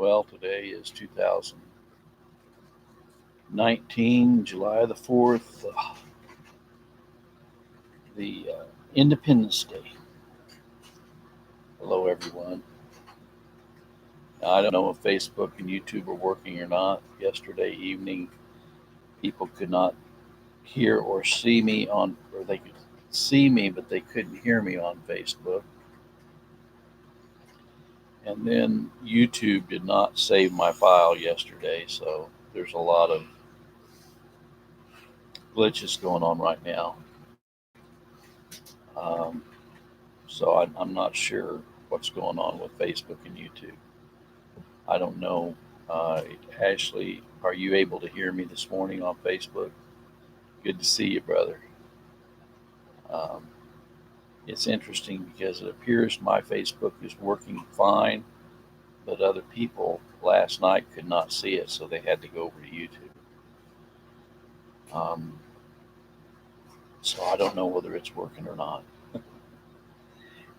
Well, today is 2019, July the 4th, the Independence Day. Hello, everyone. Now, I don't know if Facebook and YouTube are working or not. Yesterday evening, people could not hear or see me or they could see me, but they couldn't hear me on Facebook. And then YouTube did not save my file yesterday, so there's a lot of glitches going on right now. Um, so I'm not sure what's going on with Facebook and YouTube. I don't know. Ashley, are you able to hear me this morning on Facebook? Good to see you, brother. Um, it's interesting because it appears my Facebook is working fine, but other people last night could not see it, so they had to go over to YouTube. Um, so I don't know whether it's working or not.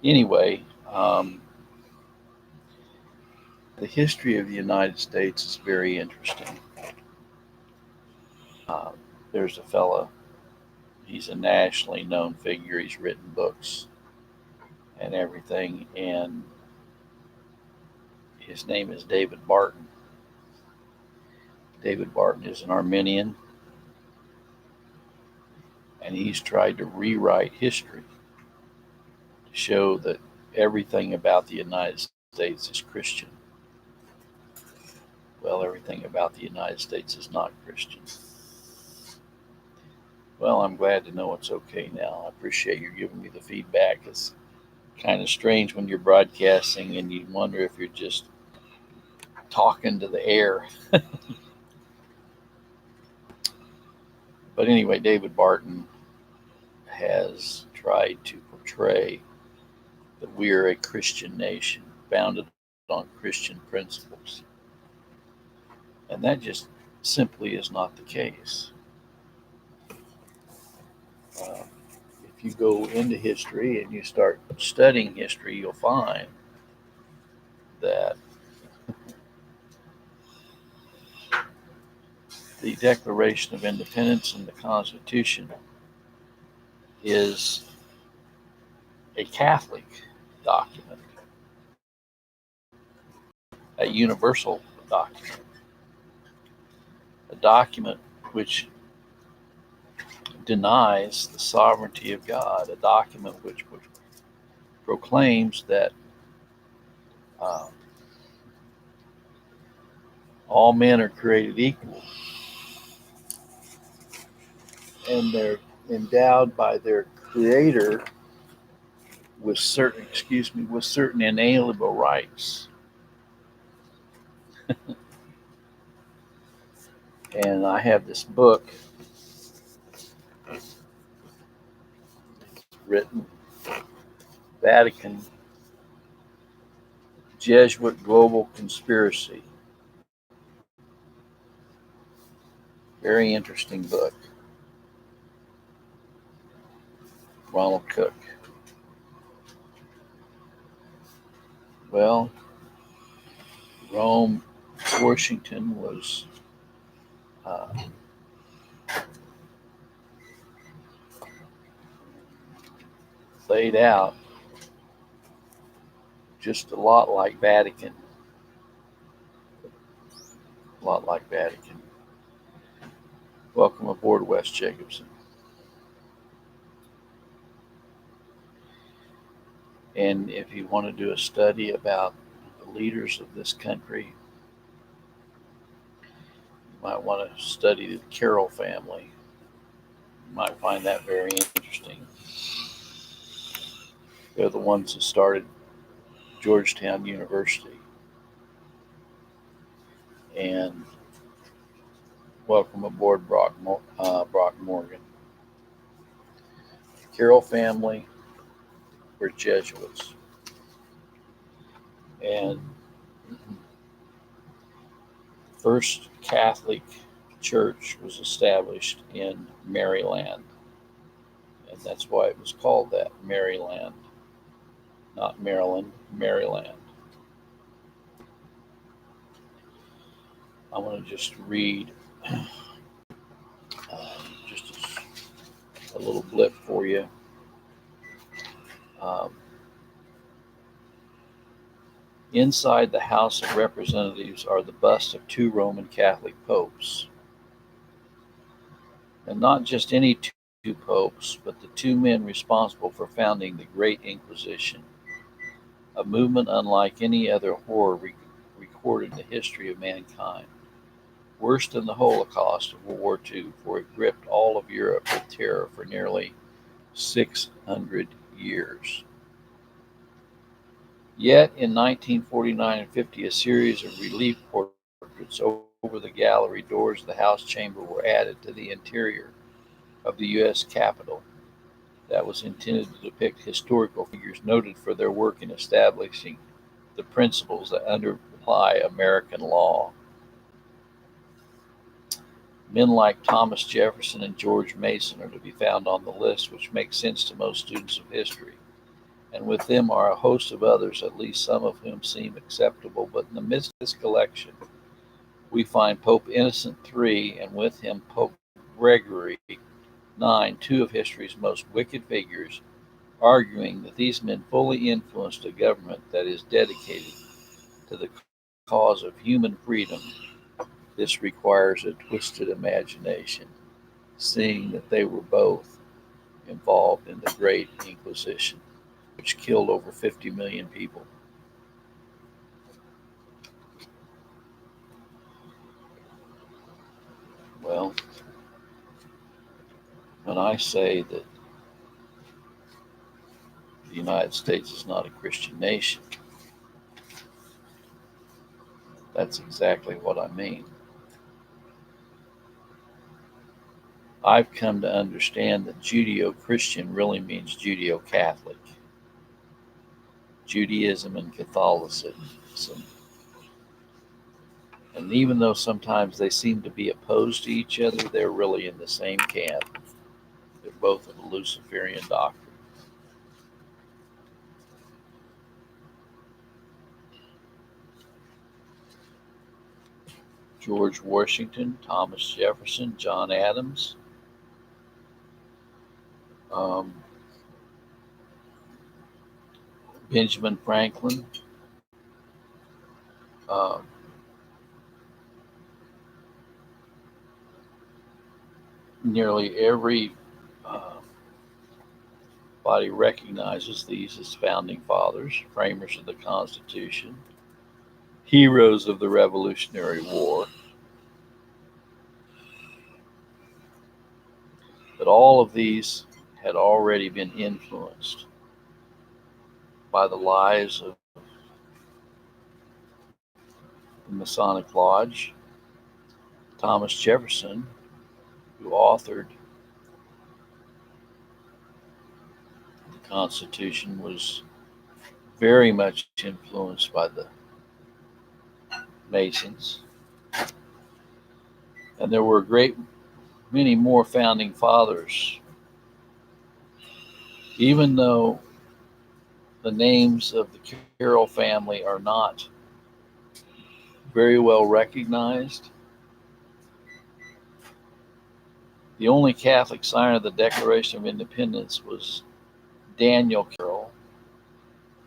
Anyway, the history of the United States is very interesting. Uh, there's a fella, he's a nationally known figure, he's written books and everything, and his name is David Barton. David Barton is an Arminian, and he's tried to rewrite history to show that everything about the United States is Christian. Well, everything about the United States is not Christian. Well, I'm glad to know it's okay now. I appreciate you giving me the feedback. It's kind of strange when you're broadcasting and you wonder if you're just talking to the air. But anyway, David Barton has tried to portray that we are a Christian nation founded on Christian principles. And that just simply is not the case. Uh, if you go into history and you start studying history, you'll find that the Declaration of Independence and the Constitution is a Catholic document, a universal document, a document which denies the sovereignty of God, a document which proclaims that uh, all men are created equal and they're endowed by their creator with certain inalienable rights. And I have this book. It's written Vatican Jesuit Global Conspiracy. Very interesting book. Ronald Cook. Well, Rome, Washington was uh, laid out just a lot like Vatican. A lot like Vatican. Welcome aboard, Wes Jacobson. And if you want to do a study about the leaders of this country, you might want to study the Carroll family. You might find that very interesting. They're the ones that started Georgetown University. And welcome aboard, Brock Morgan. The Carroll family were Jesuits. And First Catholic Church was established in Maryland. And that's why it was called that, Maryland. Not Maryland, Maryland. I want to just read just a little blip for you. Um, Inside the House of Representatives are the busts of two Roman Catholic popes. And not just any two popes, but the two men responsible for founding the Great Inquisition, a movement unlike any other horror recorded in the history of mankind. Worse than the Holocaust of World War II, for it gripped all of Europe with terror for nearly 600 years. Yet in 1949 and 50, a series of relief portraits over the gallery doors of the House chamber were added to the interior of the U.S. Capitol that was intended to depict historical figures noted for their work in establishing the principles that underlie American law. Men like Thomas Jefferson and George Mason are to be found on the list, which makes sense to most students of history. And with them are a host of others, at least some of whom seem acceptable. But in the midst of this collection, we find Pope Innocent III, and with him Pope Gregory IX, two of history's most wicked figures, arguing that these men fully influenced a government that is dedicated to the cause of human freedom. This requires a twisted imagination, seeing that they were both involved in the Great Inquisition, which killed over 50 million people. Well, when I say that the United States is not a Christian nation, that's exactly what I mean. I've come to understand that Judeo-Christian really means Judeo-Catholic. Judaism and Catholicism. And even though sometimes they seem to be opposed to each other, they're really in the same camp. They're both of the Luciferian doctrine. George Washington, Thomas Jefferson, John Adams, Benjamin Franklin, nearly every body recognizes these as founding fathers, framers of the Constitution, heroes of the Revolutionary War. But all of these had already been influenced by the lies of the Masonic Lodge. Thomas Jefferson, who authored the Constitution, was very much influenced by the Masons. And there were a great many more founding fathers. Even though the names of the Carroll family are not very well recognized, the only Catholic signer of the Declaration of Independence was Daniel Carroll,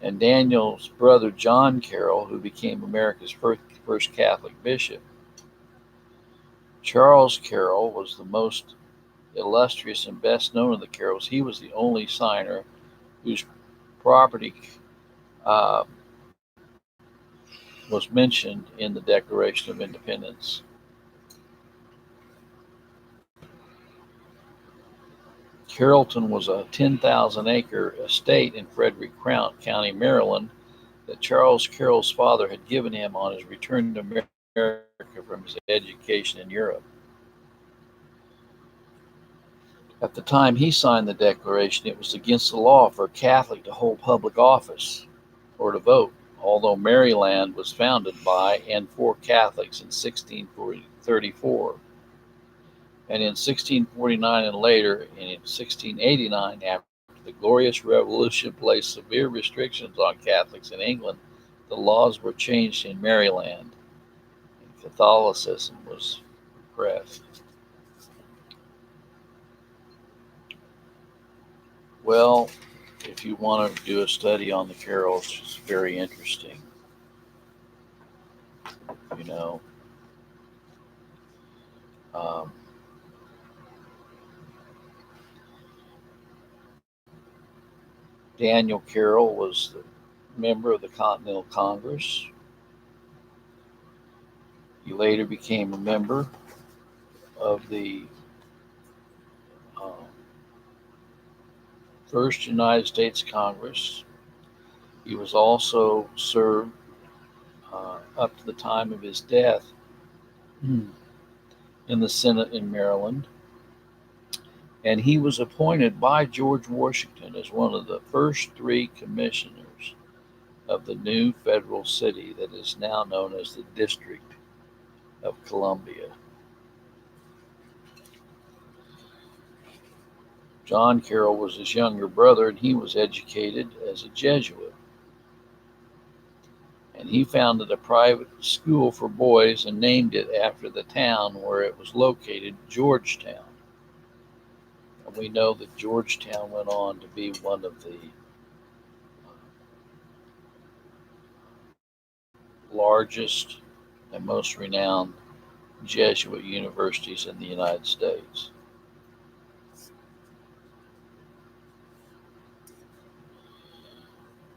and Daniel's brother John Carroll, who became America's first Catholic bishop. Charles Carroll was the most illustrious and best known of the Carrolls. He was the only signer whose property was mentioned in the Declaration of Independence. Carrollton was a 10,000-acre estate in Frederick County, Maryland, that Charles Carroll's father had given him on his return to America from his education in Europe. At the time he signed the Declaration, it was against the law for a Catholic to hold public office or to vote, although Maryland was founded by and for Catholics in 1634. And in 1649 and later, and in 1689, after the Glorious Revolution placed severe restrictions on Catholics in England, the laws were changed in Maryland. Catholicism was repressed. Well, if you want to do a study on the carols, it's very interesting. You know, um, Daniel Carroll was the member of the Continental Congress. He later became a member of the uh, First United States Congress. He was also served up to the time of his death in the Senate in Maryland. And he was appointed by George Washington as one of the first 3 commissioners of the new federal city that is now known as the District of Columbia. John Carroll was his younger brother, and he was educated as a Jesuit. And he founded a private school for boys and named it after the town where it was located, Georgetown. And we know that Georgetown went on to be one of the largest and most renowned Jesuit universities in the United States.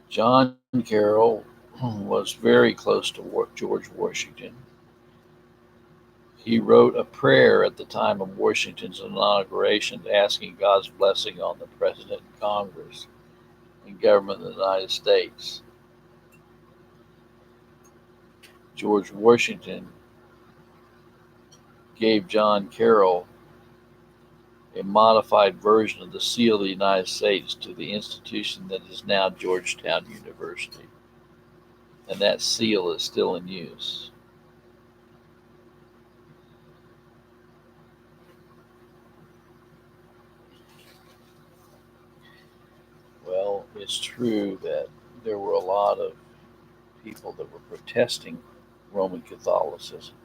John Carroll was very close to George Washington. He wrote a prayer at the time of Washington's inauguration asking God's blessing on the President and Congress and government of the United States. George Washington gave John Carroll a modified version of the seal of the United States to the institution that is now Georgetown University. And that seal is still in use. Well, it's true that there were a lot of people that were protesting Roman Catholicism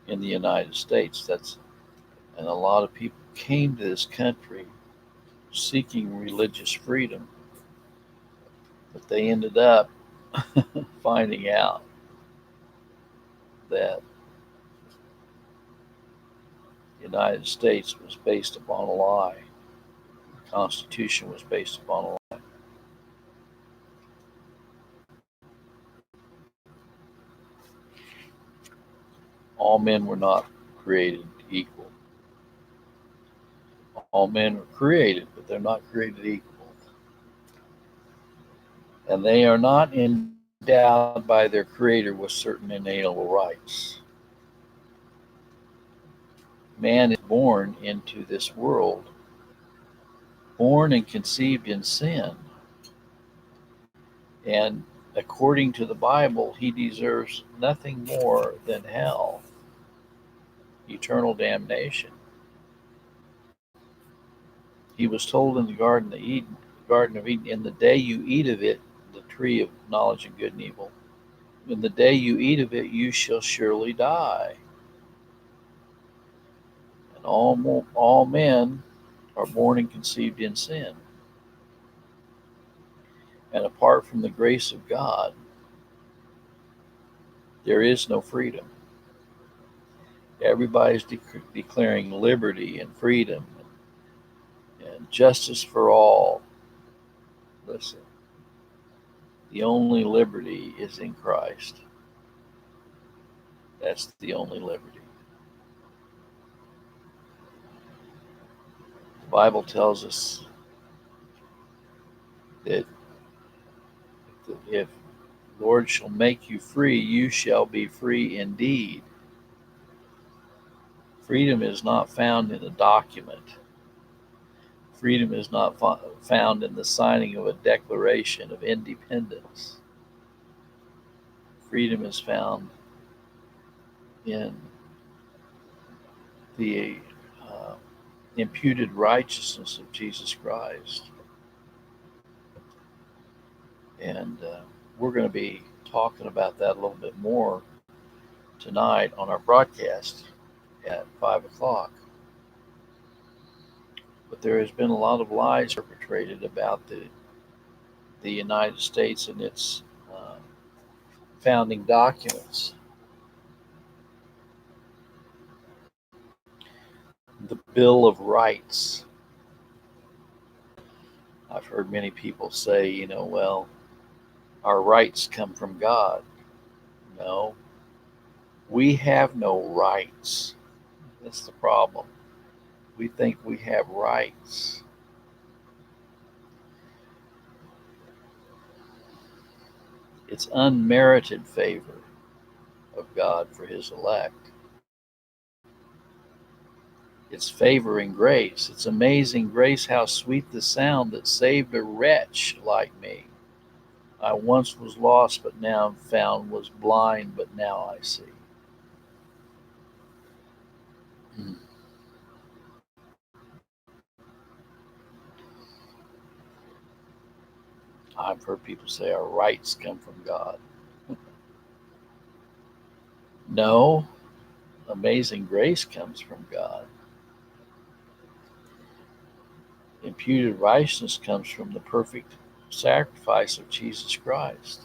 in the United States. And a lot of people came to this country seeking religious freedom, but they ended up finding out that the United States was based upon a lie. The Constitution was based upon a lie. All men were not created equal. All men were created, but they're not created equal. And they are not endowed by their Creator with certain inalienable rights. Man is born into this world, born and conceived in sin. And according to the Bible, he deserves nothing more than hell, eternal damnation. He was told in the Garden of Eden, in the day you eat of it, the tree of knowledge of good and evil, in the day you eat of it, you shall surely die. And all men are born and conceived in sin. And apart from the grace of God, there is no freedom. Everybody's declaring liberty and freedom and justice for all. Listen, the only liberty is in Christ. That's the only liberty. The Bible tells us that if the Lord shall make you free, you shall be free indeed. Freedom is not found in a document. Freedom is not found in the signing of a Declaration of Independence. Freedom is found in the imputed righteousness of Jesus Christ. And we're going to be talking about that a little bit more tonight on our broadcast at 5 o'clock. But there has been a lot of lies perpetrated about the United States and its founding documents. The Bill of Rights. I've heard many people say, well, our rights come from God. No, we have no rights. That's the problem. We think we have rights. It's unmerited favor of God for his elect. It's favoring grace. It's amazing grace, how sweet the sound that saved a wretch like me. I once was lost, but now am found, was blind, but now I see. I've heard people say our rights come from God. No, amazing grace comes from God. Imputed righteousness comes from the perfect sacrifice of Jesus Christ.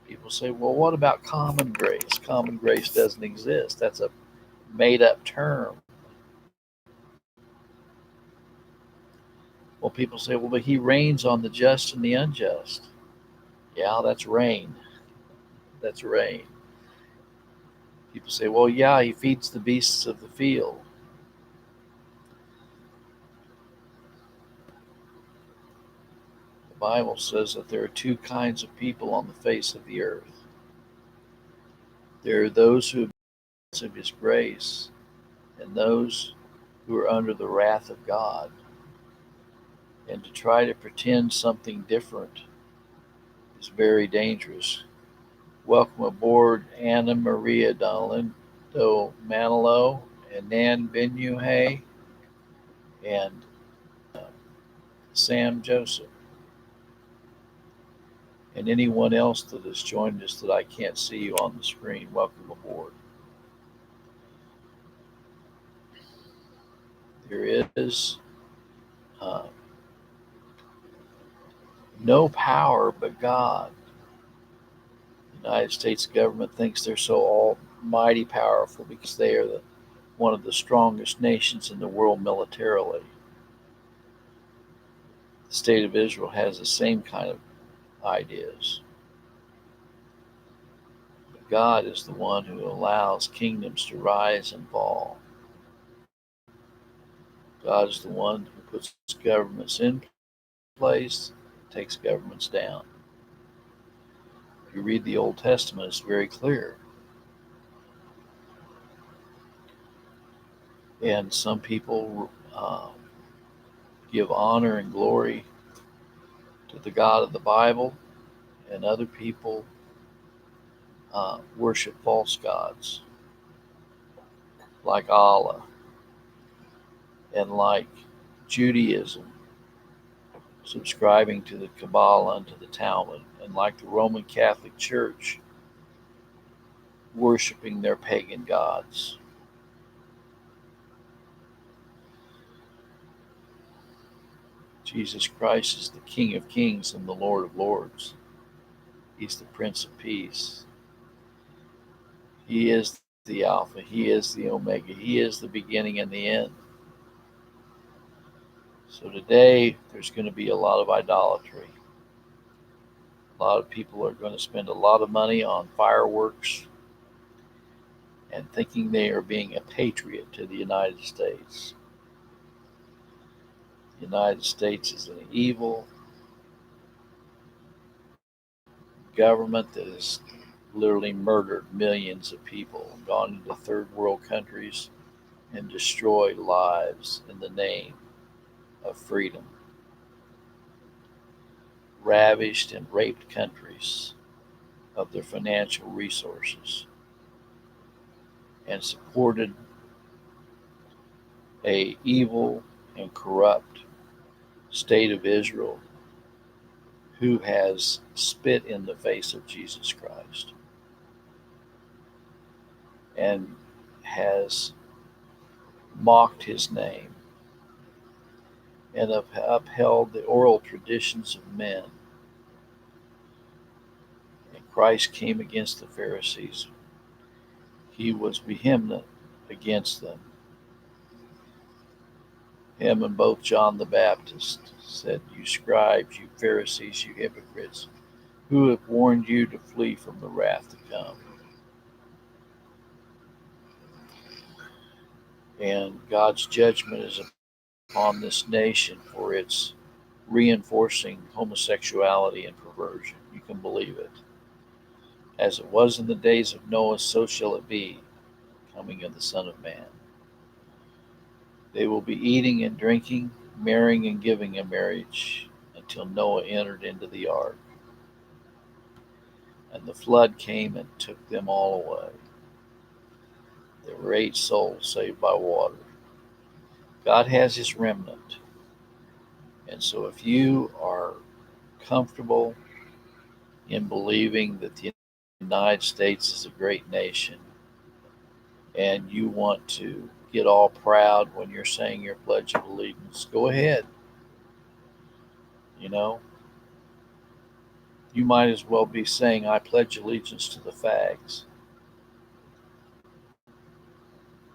People say, well, what about common grace? Common grace doesn't exist. That's a made up term. Well, people say, well, but he reigns on the just and the unjust. Yeah, that's reign. That's reign. People say, well, yeah, he feeds the beasts of the field. The Bible says that there are two kinds of people on the face of the earth. There are those who are of his grace and those who are under the wrath of God. And to try to pretend something different is very dangerous. Welcome aboard Anna Maria Dolindo Manilow and Nan Benuhay and Sam Joseph. And anyone else that has joined us that I can't see you on the screen, welcome aboard. There is no power but God. The United States government thinks they're so almighty powerful because they are one of the strongest nations in the world militarily. The state of Israel has the same kind of ideas. But God is the one who allows kingdoms to rise and fall. God is the one who puts governments in place, takes governments down. If you read the Old Testament, it's very clear. And some people give honor and glory to the God of the Bible, and other people worship false gods like Allah and like Judaism, subscribing to the Kabbalah and to the Talmud, and like the Roman Catholic Church, worshiping their pagan gods. Jesus Christ is the King of Kings and the Lord of Lords. He's the Prince of Peace. He is the Alpha. He is the Omega. He is the beginning and the end. So today, there's going to be a lot of idolatry. A lot of people are going to spend a lot of money on fireworks and thinking they are being a patriot to the United States. The United States is an evil government that has literally murdered millions of people, gone into third world countries and destroyed lives in the name of freedom, ravished and raped countries of their financial resources, and supported a evil and corrupt state of Israel who has spit in the face of Jesus Christ. and has mocked his name and upheld the oral traditions of men. And Christ came against the Pharisees. He was vehement against them. Him and both John the Baptist said, "You scribes, you Pharisees, you hypocrites, who have warned you to flee from the wrath to come?" And God's judgment is upon this nation for its reinforcing homosexuality and perversion. You can believe it. As it was in the days of Noah, so shall it be, coming of the Son of Man. They will be eating and drinking, marrying and giving in marriage, until Noah entered into the ark. And the flood came and took them all away. There were 8 souls saved by water. God has his remnant. And so if you are comfortable in believing that the United States is a great nation, and you want to get all proud when you're saying your Pledge of Allegiance, go ahead. You know, you might as well be saying, "I pledge allegiance to the fags."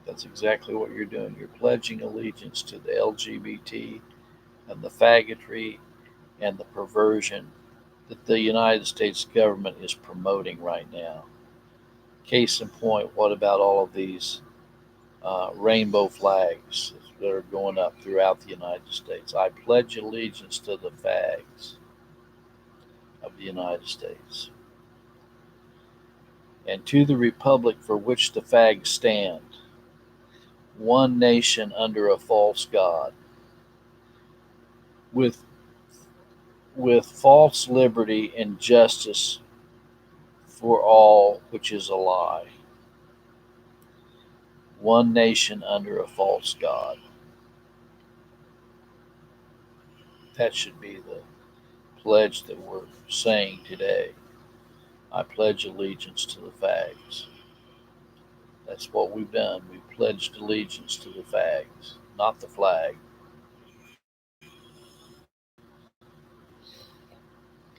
That's exactly what you're doing. You're pledging allegiance to the LGBT and the faggotry and the perversion that the United States government is promoting right now. Case in point, what about all of these rainbow flags that are going up throughout the United States? I pledge allegiance to the fags of the United States and to the republic for which the fags stand, one nation under a false god, with false liberty and justice for all, which is a lie. One nation under a false god. That should be the pledge that we're saying today. I pledge allegiance to the fags. That's what we've done. We've pledged allegiance to the fags, not the flag.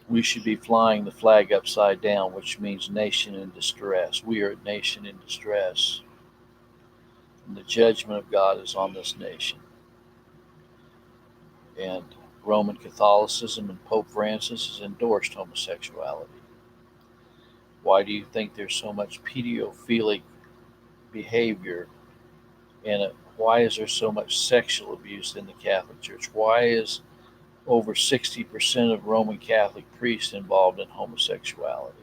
We should be flying the flag upside down, which means nation in distress. We are a nation in distress. And the judgment of God is on this nation. And Roman Catholicism and Pope Francis has endorsed homosexuality. Why do you think there's so much pedophilic behavior in it? Why is there so much sexual abuse in the Catholic Church? Why is over 60% of Roman Catholic priests involved in homosexuality?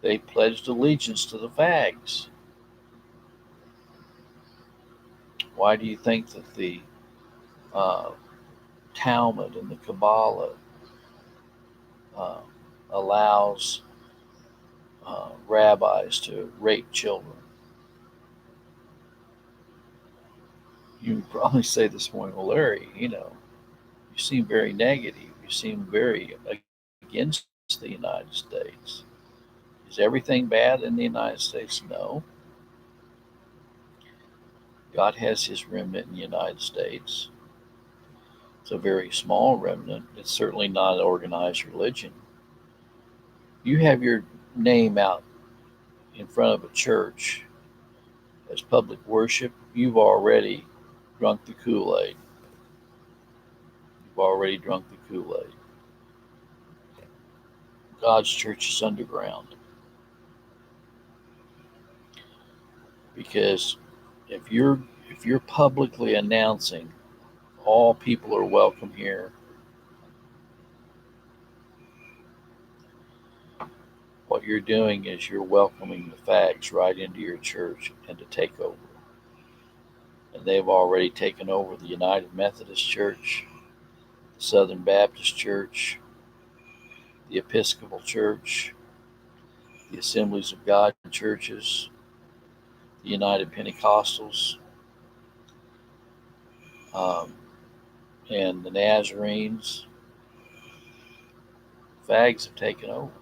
They pledged allegiance to the fags. Why do you think that the uh, Talmud and the Kabbalah uh, allows rabbis to rape children? You would probably say this morning, "Well, Larry, you seem very negative. You seem very against the United States. Is everything bad in the United States?" No. God has his remnant in the United States. It's a very small remnant. It's certainly not an organized religion. You have your name out in front of a church as public worship, you've already drunk the Kool-Aid. You've already drunk the Kool-Aid. God's church is underground. Because if you're publicly announcing all people are welcome here, what you're doing is you're welcoming the fags right into your church and to take over. And they've already taken over the United Methodist Church, the Southern Baptist Church, the Episcopal Church, the Assemblies of God churches, the United Pentecostals, um, and the Nazarenes. Fags have taken over.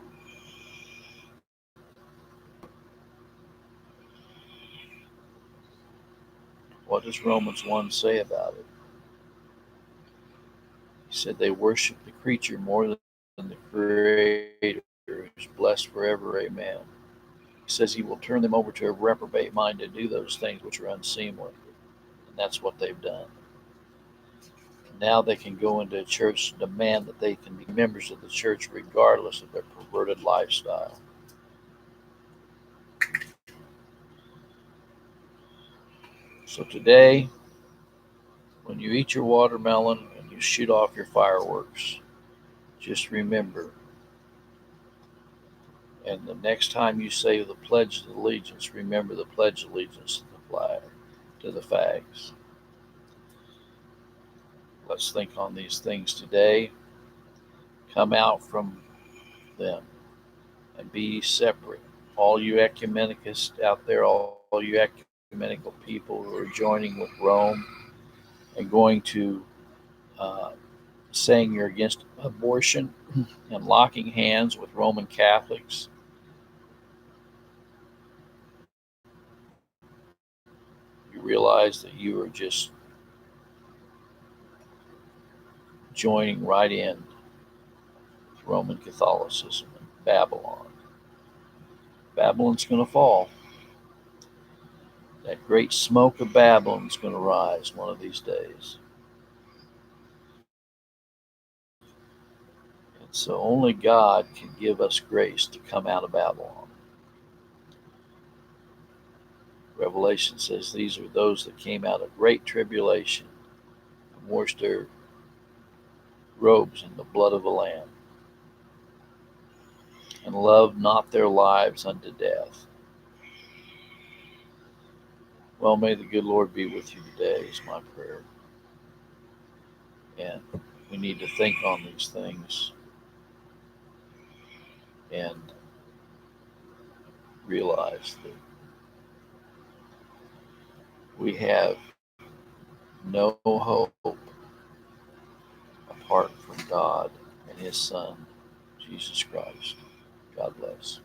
What does Romans 1 say about it? He said they worship the creature more than the Creator, who's blessed forever. Amen. He says he will turn them over to a reprobate mind to do those things which are unseemly. And that's what they've done. Now they can go into a church and demand that they can be members of the church regardless of their perverted lifestyle. So today, when you eat your watermelon and you shoot off your fireworks, just remember, and the next time you say the Pledge of Allegiance, remember the Pledge of Allegiance to the flag, to the fags. Let's think on these things today. Come out from them and be separate. All you ecumenists out there, all you ecumenical people who are joining with Rome and going to saying you're against abortion and locking hands with Roman Catholics, you realize that you are just joining right in with Roman Catholicism and Babylon. Babylon's going to fall. That great smoke of Babylon's going to rise one of these days. And so only God can give us grace to come out of Babylon. Revelation says these are those that came out of great tribulation and washed their robes in the blood of the Lamb, and loved not their lives unto death. Well, may the good Lord be with you today, is my prayer. And we need to think on these things and realize that we have no hope apart from God and His Son, Jesus Christ. God bless.